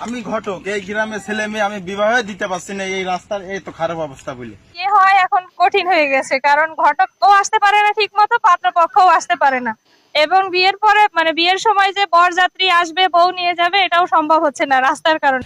আমি ঘটক, এই গ্রামের ছেলে মেয়ে আমি বিবাহ দিতে পারছি না এই রাস্তার এই তো খারাপ অবস্থা বলে। কি হয় এখন কঠিন হয়ে গেছে, কারণ ঘটকও আসতে পারে না ঠিক মতো, পাত্রপক্ষও আসতে পারে না, এবং বিয়ের পরে মানে বিয়ের সময় যে বরযাত্রী আসবে বউ নিয়ে যাবে এটাও সম্ভব হচ্ছে না রাস্তার কারণে।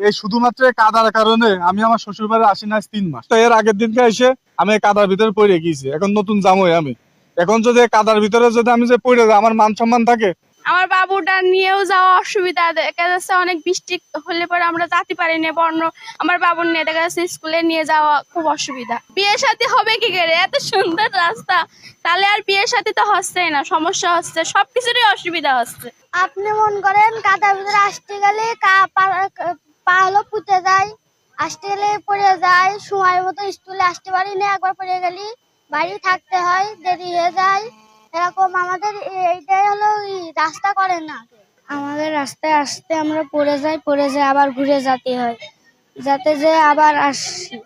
এই শুধুমাত্র কাদার কারণে আমি আমার শ্বশুর বাড়ি আসি না 3 মাস। তো এর আগের দিনকে এসে আমি কাদার ভিতরে পড়ে গিয়েছি, এখন নতুন জামাই আমি। এখন যদি কাদার ভিতরে যদি আমি যে পড়ে যাই, আমার মান সম্মান থাকে? আমার বাবুটা নিয়েও যাওয়া অসুবিধা, দেখা যাচ্ছে অনেক বৃষ্টি হলে পরে আমরা যেতে পারি না, বর্ণ আমার বাবুর নিয়ে দেখা যাচ্ছে স্কুলে নিয়ে যাওয়া খুব অসুবিধা। বিয়ে শাদী হবে কি করে, এত সুন্দর রাস্তা, তাহলে আর বিয়ে শাদী তো হচ্ছেই না, সমস্যা হচ্ছে, সবকিছুরই অসুবিধা হচ্ছে। আপনি মনে করেন কাদার ভিতরে আসতে গেলে পা হলো পুঁতে যায়, আসতে গেলে পড়ে যায়, সময় মতো স্কুলে আসতে পারি না, একবার পড়ে গেলি বাড়ি থাকতে হয়, দেরি হয়ে যায়, এরকম আমাদের এইটাই হলো রাস্তা করে না। আমাদের রাস্তায় আসতে আমরা পড়ে যাই আবার ঘুরে যেতে হয়, যাতে যে আবার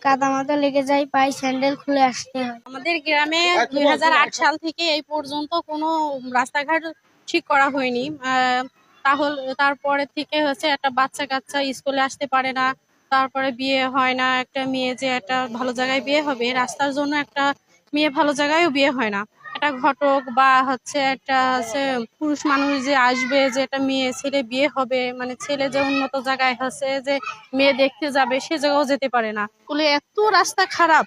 কাদা মাথা লেগে যায়, পায়ে স্যান্ডেল খুলে আসতে হয়। আমাদের গ্রামে 2008 সাল থেকে এই পর্যন্ত কোনো রাস্তাঘাট ঠিক করা হয়নি। তারপরে থেকে হচ্ছে একটা বাচ্চা কাচ্চা স্কুলে আসতে পারে না, তারপরে বিয়ে হয় না, একটা মেয়ে যে একটা ভালো জায়গায় বিয়ে হবে, রাস্তার জন্য একটা মেয়ে ভালো জায়গায়ও বিয়ে হয় না। একটা ঘটক বা হচ্ছে একটা হচ্ছে পুরুষ মানুষ যে আসবে, যে একটা মেয়ে ছেলে বিয়ে হবে, মানে ছেলে যে উন্নত জায়গায় হচ্ছে যে মেয়ে দেখতে যাবে, সে জায়গাও যেতে পারে না। স্কুলে এত রাস্তা খারাপ,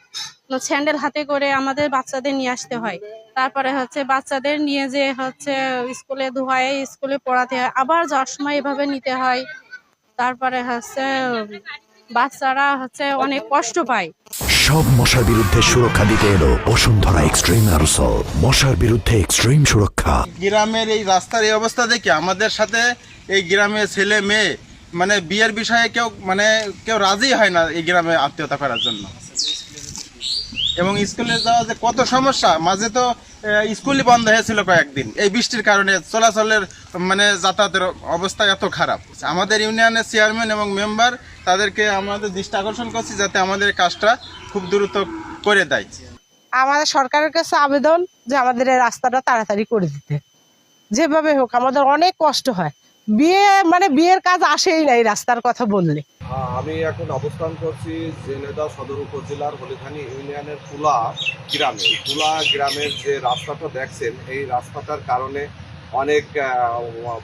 স্যান্ডেল হাতে করে আমাদের বাচ্চাদের নিয়ে আসতে হয়, তারপরে হচ্ছে বাচ্চাদের নিয়ে যে হচ্ছে স্কুলে ধোয়ায়, স্কুলে পড়াতে হয়, আবার যাওয়ার সময় এভাবে নিতে হয়, তারপরে হচ্ছে বাচ্চারা হচ্ছে অনেক কষ্ট পায়। সব মশার বিরুদ্ধে সুরক্ষা দিতে এলো বসুন্ধরা এক্সট্রিম অ্যারোসল, মশার বিরুদ্ধে এক্সট্রিম সুরক্ষা। গ্রামের এই রাস্তার এই অবস্থা দেখে আমাদের সাথে এই গ্রামের ছেলে মেয়ে মানে বিয়ের বিষয়ে কেউ রাজি হয় না এই গ্রামে আত্মীয়তা করার জন্য। এবং স্কুলে যাওয়া যে কত সমস্যা, মাঝে তো স্কুলই বন্ধ হয়েছিল কয়েকদিন এই বৃষ্টির কারণে, চলাচলের যাতায়াতের অবস্থা এত খারাপ। আমাদের ইউনিয়নের চেয়ারম্যান এবং মেম্বার তাদেরকে আমাদের দৃষ্টি আকর্ষণ করছি যাতে আমাদের কাজটা খুব দ্রুত করে দেয়। আমাদের সরকারের কাছে আবেদন যে আমাদের এই রাস্তাটা তাড়াতাড়ি করে দিতে, যেভাবে হোক, আমাদের অনেক কষ্ট হয়, বিয়ের কাজ আসেই না এই রাস্তার কথা বললে। আমি এখন অবস্থান করছি ঝিনাইদহ সদর উপজেলার হলিখানি ইউনিয়নের কুলা গ্রামে। কুলা গ্রামের যে রাস্তাটা দেখছেন, এই রাস্তাটার কারণে অনেক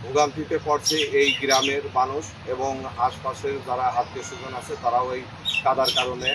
ভোগান্তিতে পড়ছে এই গ্রামের মানুষ এবং আশপাশের যারা আত্মীয় স্বজন আছে, তারাও এই কাদার কারণে